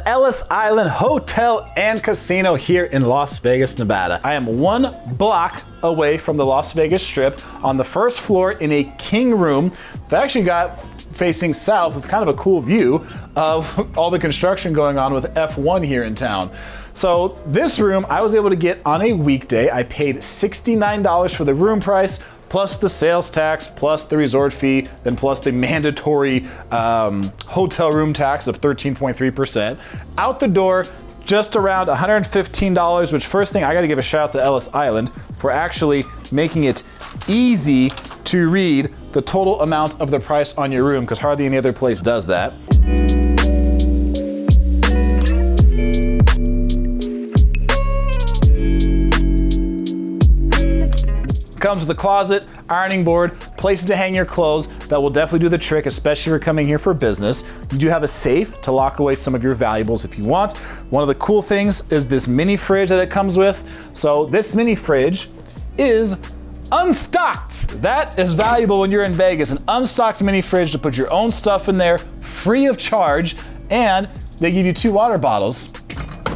the Ellis Island Hotel and Casino here in Las Vegas, Nevada. I am 1 block away from the Las Vegas Strip on the first floor in a king room that I actually got facing south with kind of a cool view of all the construction going on with F1 here in town. So this room I was able to get on a weekday. I paid $69 for the room price, plus the sales tax, plus the resort fee, then plus the mandatory hotel room tax of 13.3%. Out the door, just around $115, which first thing, I gotta give a shout out to Ellis Island for actually making it easy to read the total amount of the price on your room, because hardly any other place does that. Comes with a closet, ironing board, places to hang your clothes. That will definitely do the trick, especially if you're coming here for business. You do have a safe to lock away some of your valuables if you want. One of the cool things is this mini fridge that it comes with. So this mini fridge is unstocked. That is valuable when you're in Vegas. An unstocked mini fridge to put your own stuff in there, free of charge, and they give you 2 water bottles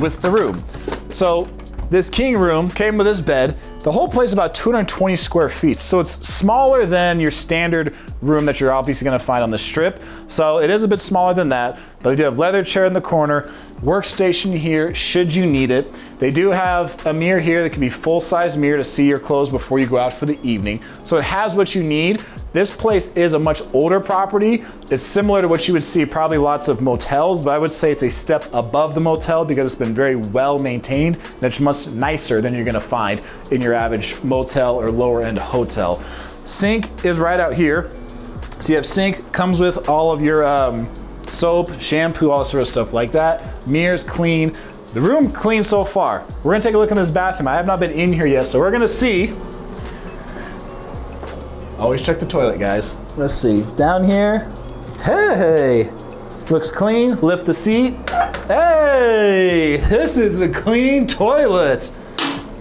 with the room. So this king room came with this bed. The whole place is about 220 square feet. So it's smaller than your standard room that you're obviously gonna find on the Strip. So it is a bit smaller than that, but they do have leather chair in the corner, workstation here should you need it. They do have a mirror here that can be full-size mirror to see your clothes before you go out for the evening. So it has what you need. This place is a much older property. It's similar to what you would see probably lots of motels, but I would say it's a step above the motel because it's been very well maintained and it's much nicer than you're gonna find in your average motel or lower end hotel. Sink is right out here. So you have sink, comes with all of your soap, shampoo, all sort of stuff like that. Mirrors clean. The room clean so far. We're gonna take a look in this bathroom. I have not been in here yet, so we're gonna see. Always check the toilet, guys. Let's see, down here. Hey, looks clean. Lift the seat. Hey, this is a clean toilet.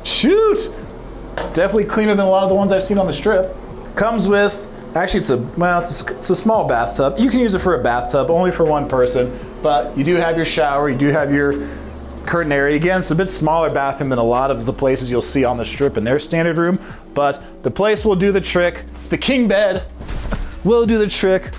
Shoot, definitely cleaner than a lot of the ones I've seen on the Strip. Comes with, actually it's a small bathtub. You can use it for a bathtub, only for 1 person, but you do have your shower, you do have your curtain area. Again, it's a bit smaller bathroom than a lot of the places you'll see on the Strip in their standard room, but the place will do the trick. The king bed will do the trick.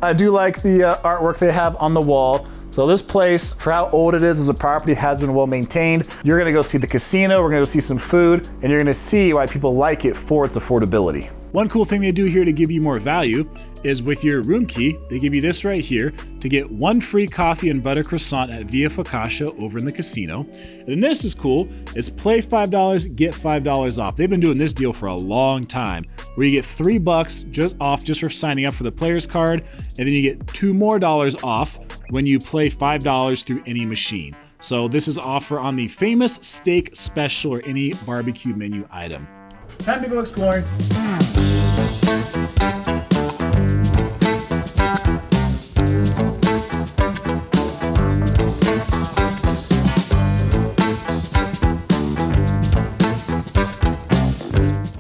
I do like the artwork they have on the wall. So this place, for how old it is as a property, has been well maintained. You're gonna go see the casino, we're gonna go see some food, and you're gonna see why people like it for its affordability. One cool thing they do here to give you more value is with your room key, they give you this right here to get 1 free coffee and butter croissant at Via Focaccia over in the casino. And then this is cool, it's play $5, get $5 off. They've been doing this deal for a long time, where you get $3 just for signing up for the player's card, and then you get $2 more off when you play $5 through any machine. So this is offer on the famous steak special or any barbecue menu item. Time to go exploring.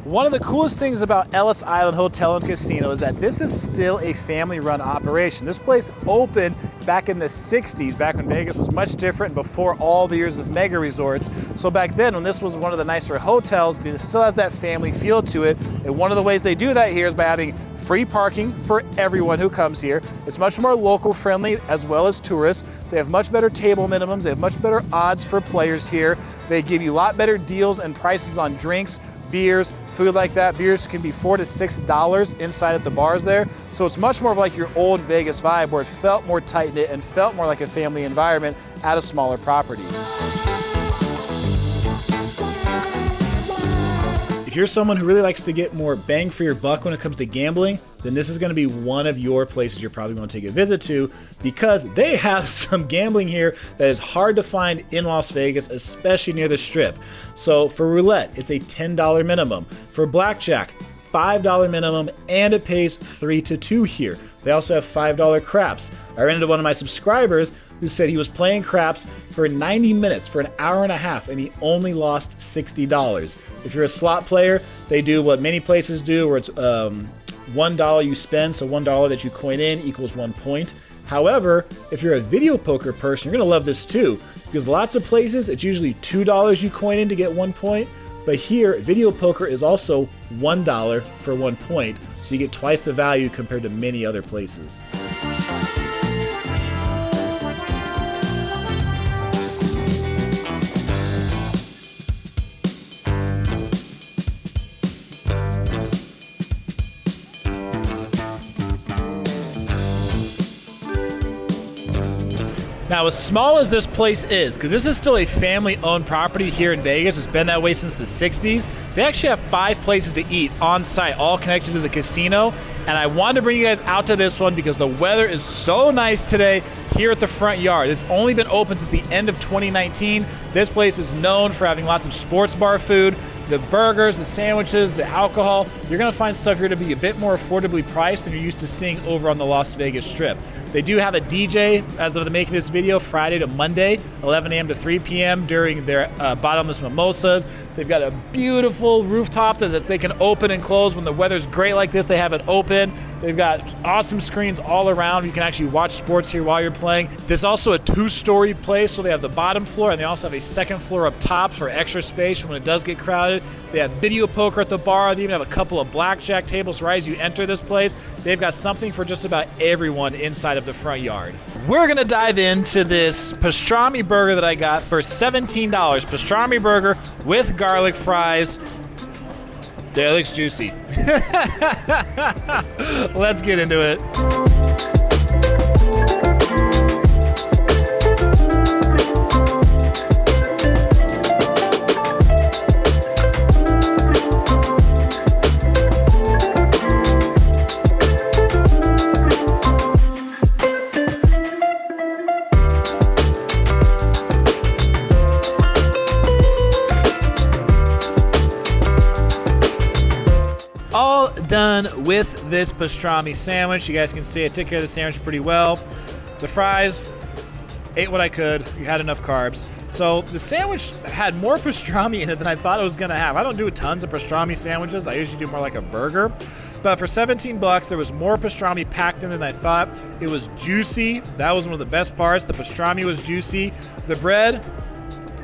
One of the coolest things about Ellis Island Hotel and Casino is that this is still a family-run operation. This place opened back in the 60s, back when Vegas was much different before all the years of mega resorts. So back then, when this was one of the nicer hotels, it still has that family feel to it. And one of the ways they do that here is by having free parking for everyone who comes here. It's much more local friendly as well as tourists. They have much better table minimums. They have much better odds for players here. They give you a lot better deals and prices on drinks, beers, food like that. Beers can be $4 to $6 inside at the bars there. So it's much more of like your old Vegas vibe where it felt more tight-knit and felt more like a family environment at a smaller property. If you're someone who really likes to get more bang for your buck when it comes to gambling, then this is going to be one of your places you're probably going to take a visit to, because they have some gambling here that is hard to find in Las Vegas, especially near the Strip. So for roulette, it's a $10 minimum. For blackjack, $5 minimum, and it pays 3 to 2 here. They also have $5 craps. I ran into one of my subscribers who said he was playing craps for 90 minutes, for an hour and a half, and he only lost $60. If you're a slot player, they do what many places do, where it's $1 you spend, so $1 that you coin in equals 1 point. However, if you're a video poker person, you're gonna love this too, because lots of places it's usually $2 you coin in to get 1 point, but here video poker is also $1 for 1 point, so you get twice the value compared to many other places. Now, as small as this place is, because this is still a family-owned property here in Vegas, it's been that way since the 60s, they actually have 5 places to eat on site, all connected to the casino. And I wanted to bring you guys out to this one because the weather is so nice today here at the front yard. It's only been open since the end of 2019. This place is known for having lots of sports bar food, the burgers, the sandwiches, the alcohol. You're gonna find stuff here to be a bit more affordably priced than you're used to seeing over on the Las Vegas Strip. They do have a DJ, as of the making of this video, Friday to Monday, 11 a.m. to 3 p.m. during their bottomless mimosas. They've got a beautiful rooftop that they can open and close. When the weather's great like this, they have it open. They've got awesome screens all around. You can actually watch sports here while you're playing. This is also a 2-story place, so they have the bottom floor and they also have a 2nd floor up top for extra space when it does get crowded. They have video poker at the bar. They even have a couple of blackjack tables right as you enter this place. They've got something for just about everyone inside of the front yard. We're gonna dive into this pastrami burger that I got for $17. Pastrami burger with garlic fries. That looks juicy. Let's get into it. All done with this pastrami sandwich. You guys can see I took care of the sandwich pretty well. The fries, ate what I could. You had enough carbs. So the sandwich had more pastrami in it than I thought it was gonna have. I don't do tons of pastrami sandwiches. I usually do more like a burger. But for 17 bucks, there was more pastrami packed in than I thought. It was juicy. That was one of the best parts. The pastrami was juicy. The bread,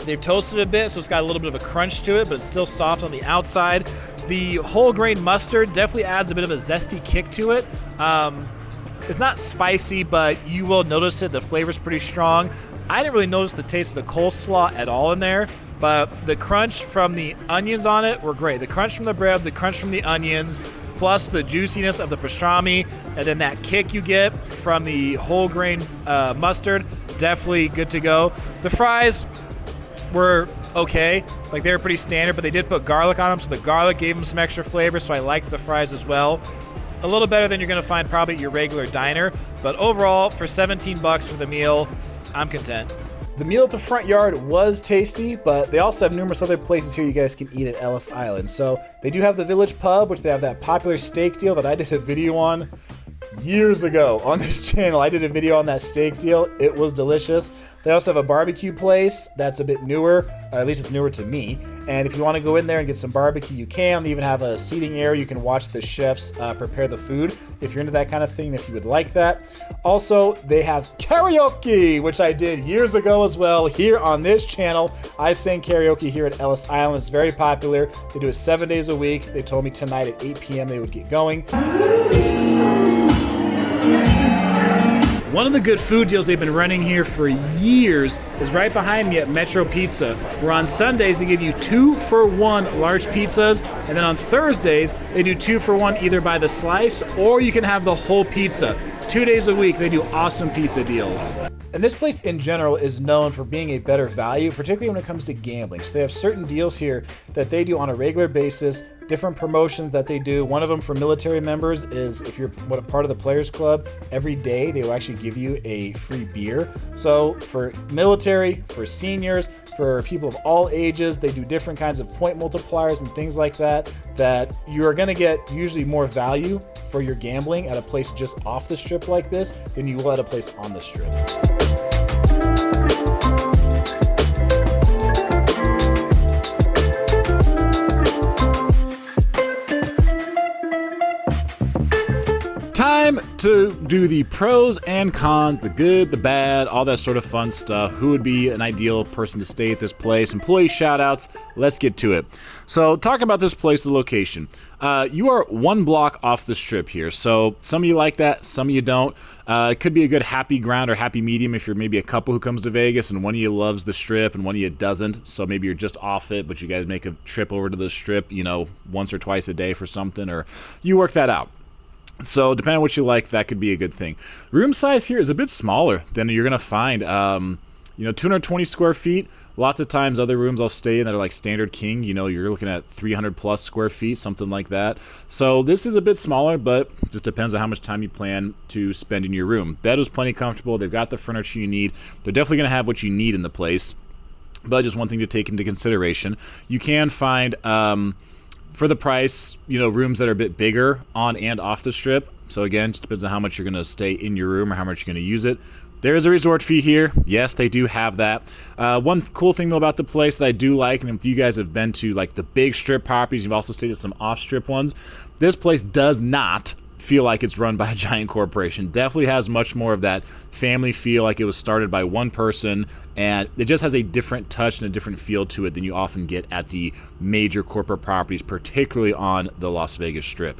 they've toasted it a bit, so it's got a little bit of a crunch to it, but it's still soft on the outside. The whole grain mustard definitely adds a bit of a zesty kick to it. It's not spicy, but you will notice it. The flavor's pretty strong. I didn't really notice the taste of the coleslaw at all in there, but the crunch from the onions on it were great. The crunch from the bread, the crunch from the onions, plus the juiciness of the pastrami, and then that kick you get from the whole grain mustard, definitely good to go. The fries were okay, like they were pretty standard, but they did put garlic on them, so the garlic gave them some extra flavor, so I liked the fries as well. A little better than you're gonna find probably at your regular diner, but overall, for 17 bucks for the meal, I'm content. The meal at the front yard was tasty, but they also have numerous other places here you guys can eat at Ellis Island. So they do have the Village Pub, which they have that popular steak deal that I did a video on years ago on this channel. I did a video on that steak deal. It was delicious. They also have a barbecue place that's a bit newer, at least it's newer to me. And if you want to go in there and get some barbecue, you can. They even have a seating area. You can watch the chefs prepare the food if you're into that kind of thing, if you would like that. Also, they have karaoke, which I did years ago as well here on this channel. I sang karaoke here at Ellis Island. It's very popular. They do it 7 days a week. They told me tonight at 8 p.m. they would get going. One of the good food deals they've been running here for years is right behind me at Metro Pizza, where on Sundays they give you 2-for-1 large pizzas, and then on Thursdays they do 2-for-1 either by the slice or you can have the whole pizza. 2 days a week they do awesome pizza deals. And this place in general is known for being a better value, particularly when it comes to gambling. So they have certain deals here that they do on a regular basis, different promotions that they do. One of them for military members is if you're a part of the Players Club, every day they will actually give you a free beer. So for military, for seniors, for people of all ages, they do different kinds of point multipliers and things like that, that you are gonna get usually more value for your gambling at a place just off the strip like this than you will at a place on the strip. Time to do the pros and cons, the good, the bad, all that sort of fun stuff. Who would be an ideal person to stay at this place? Employee shout-outs. Let's get to it. So talking about this place, the location. You are 1 block off the strip here. So some of you like that, some of you don't. It could be a good happy ground or happy medium if you're maybe a couple who comes to Vegas and one of you loves the strip and one of you doesn't. So maybe you're just off it, but you guys make a trip over to the strip, you know, once or twice a day for something, or you work that out. So depending on what you like, that could be a good thing. Room size here is a bit smaller than you're gonna find. 220 square feet. Lots of times other rooms I'll stay in that are like standard king, you know, you're looking at 300 plus square feet, something like that. So this is a bit smaller, but just depends on how much time you plan to spend in your room. Bed was plenty comfortable. They've got the furniture you need. They're definitely gonna have what you need in the place, but just one thing to take into consideration. You can find, for the price, you know, rooms that are a bit bigger on and off the strip. So again, just depends on how much you're going to stay in your room or how much you're going to use it. There is a resort fee here. Yes, they do have that. One cool thing though about the place that I do like, and if you guys have been to like the big strip properties, you've also stayed at some off strip ones, this place does not feel like it's run by a giant corporation. Definitely has much more of that family feel, like it was started by one person, and it just has a different touch and a different feel to it than you often get at the major corporate properties, particularly on the Las Vegas Strip.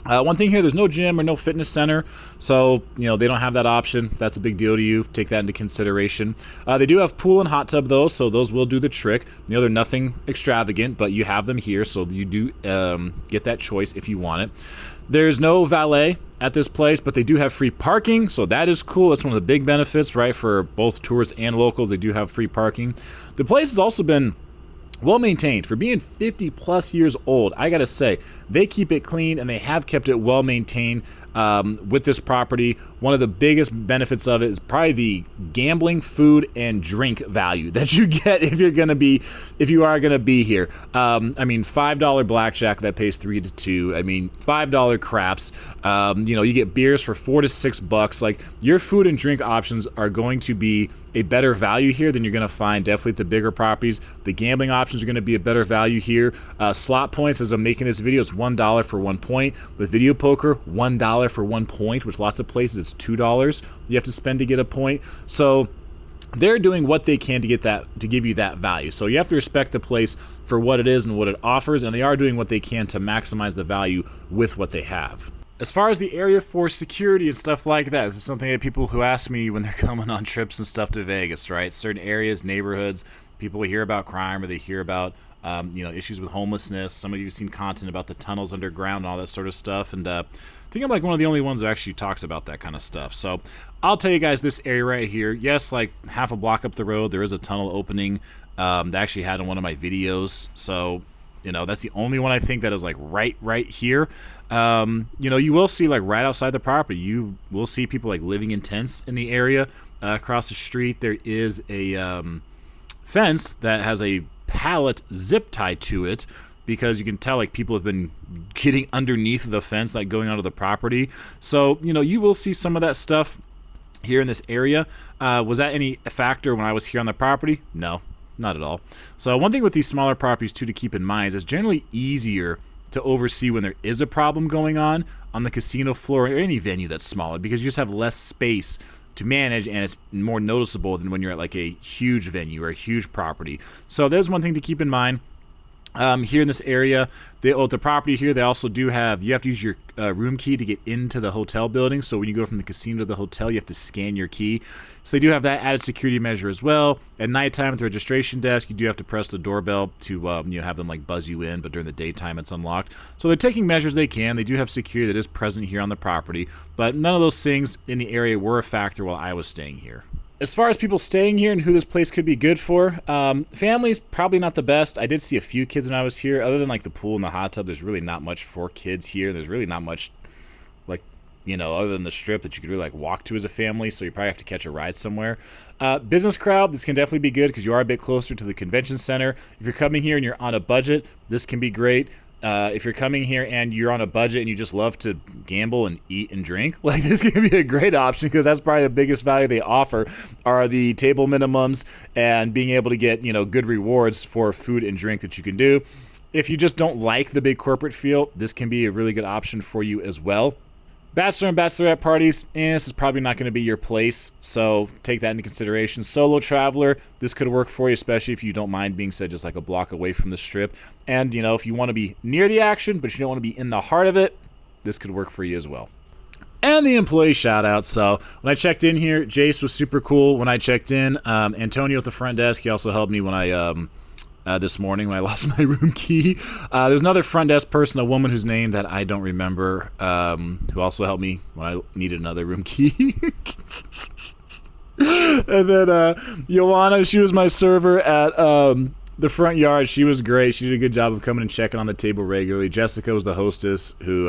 One thing here, there's no gym or no fitness center, so you know they don't have that option. If that's a big deal to you, take that into consideration. They do have pool and hot tub though, so those will do the trick. You know, they're nothing extravagant, but you have them here, so you do get that choice if you want it. There's no valet at this place, but they do have free parking, so that is cool. That's one of the big benefits, right, for both tourists and locals. They do have free parking. The place has also been well maintained. For being 50 plus years old, I gotta say, they keep it clean and they have kept it well maintained with this property. One of the biggest benefits of it is probably the gambling, food, and drink value that you get if you are gonna be here. I mean, $5 blackjack that pays 3 to 2. I mean, $5 craps. You know, you get beers for $4 to $6. Like, your food and drink options are going to be a better value here than you're going to find definitely at the bigger properties. The gambling options are going to be a better value here. Slot points, as I'm making this video, it's $1 for 1 point. With video poker, $1 for 1 point, which lots of places it's $2 you have to spend to get a point. So they're doing what they can to get that, to give you that value. So you have to respect the place for what it is and what it offers, and they are doing what they can to maximize the value with what they have. As far as the area for security and stuff like that, this is something that people who ask me when they're coming on trips and stuff to Vegas, right? Certain areas, neighborhoods, people hear about crime or they hear about issues with homelessness. Some of you have seen content about the tunnels underground and all that sort of stuff. And I think I'm like one of the only ones who actually talks about that kind of stuff. So I'll tell you guys this area right here. Yes, like half a block up the road, there is a tunnel opening that I actually had in one of my videos. So, you know, that's the only one I think that is like right here. You will see like right outside the property, you will see people like living in tents in the area. Across the street, there is a fence that has a pallet zip tie to it, because you can tell like people have been getting underneath the fence, like going onto the property. So, you know, you will see some of that stuff here in this area. Was that any factor when I was here on the property? No. Not at all. So one thing with these smaller properties too to keep in mind is it's generally easier to oversee when there is a problem going on the casino floor or any venue that's smaller, because you just have less space to manage and it's more noticeable than when you're at like a huge venue or a huge property. So there's one thing to keep in mind. Here in this area, the property here, they also do have, you have to use your room key to get into the hotel building. So when you go from the casino to the hotel, you have to scan your key. So they do have that added security measure as well. At nighttime at the registration desk, you do have to press the doorbell to have them like buzz you in, but during the daytime it's unlocked. So they're taking measures they can. They do have security that is present here on the property, but none of those things in the area were a factor while I was staying here. As far as people staying here and who this place could be good for, families, probably not the best. I did see a few kids when I was here. Other than like the pool and the hot tub, there's really not much for kids here. There's really not much, like, other than the strip that you could really like walk to as a family, so you probably have to catch a ride somewhere. Business crowd, this can definitely be good because you are a bit closer to the convention center. If you're coming here and you're on a budget, this can be great. If you're coming here and you're on a budget and you just love to gamble and eat and drink, like this can be a great option, because that's probably the biggest value they offer are the table minimums and being able to get, good rewards for food and drink that you can do. If you just don't like the big corporate feel, this can be a really good option for you as well. Bachelor and bachelorette parties, this is probably not going to be your place, so take that into consideration. Solo traveler, this could work for you, especially if you don't mind being said just like a block away from the Strip. And, you know, if you want to be near the action, but you don't want to be in the heart of it, this could work for you as well. And the employee shout-out. So when I checked in here, Jace was super cool when I checked in. Antonio at the front desk, he also helped me when I... this morning when I lost my room key. There's another front desk person, a woman whose name that I don't remember, who also helped me when I needed another room key. And then Joanna, she was my server at the front yard. She was great. She did a good job of coming and checking on the table regularly. Jessica was the hostess who,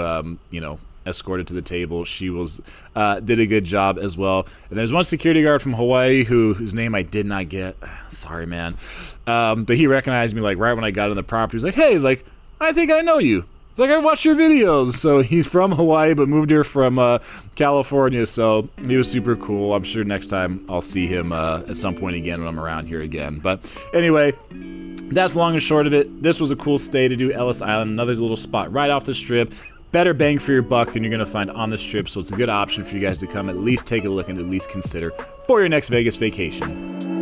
you know, escorted to the table. She was did a good job as well. And there's one security guard from Hawaii whose name I did not get. Sorry, man. But he recognized me like right when I got on the property. He's like, hey, he's like, I think I know you. It's like, I watched your videos. So he's from Hawaii but moved here from California. So he was super cool. I'm sure next time I'll see him at some point again when I'm around here again. But anyway, that's long and short of it. This was a cool stay to do. Ellis Island, another little spot right off the Strip. Better bang for your buck than you're going to find on the Strip, so it's a good option for you guys to come at least take a look and at least consider for your next Vegas vacation.